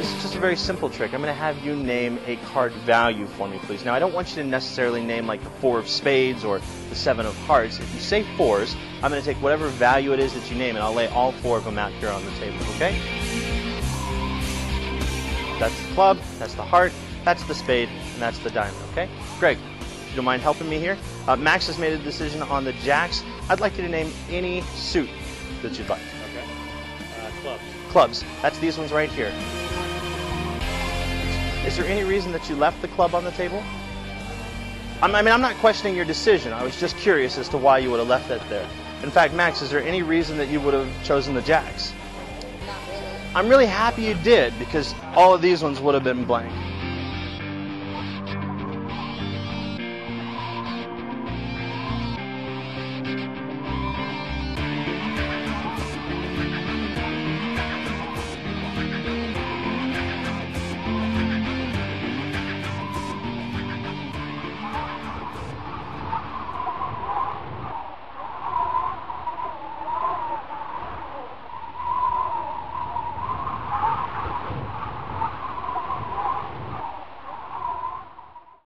This is just a very simple trick. I'm going to have you name a card value for me, please. Now, I don't want you to necessarily name like the 4 of spades or the 7 of hearts. If you say 4s, I'm going to take whatever value it is that you name, and I'll lay all 4 of them out here on the table, okay? That's the club, that's the heart, that's the spade, and that's the diamond, okay? Greg, if you don't mind helping me here. Max has made a decision on the jacks. I'd like you to name any suit that you'd like. Okay. Clubs. Clubs. That's these ones right here. Is there any reason that you left the club on the table? I'm not questioning your decision. I was just curious as to why you would have left that there. In fact, Max, is there any reason that you would have chosen the jacks? Not really. I'm really happy you did, because all of these ones would have been blank.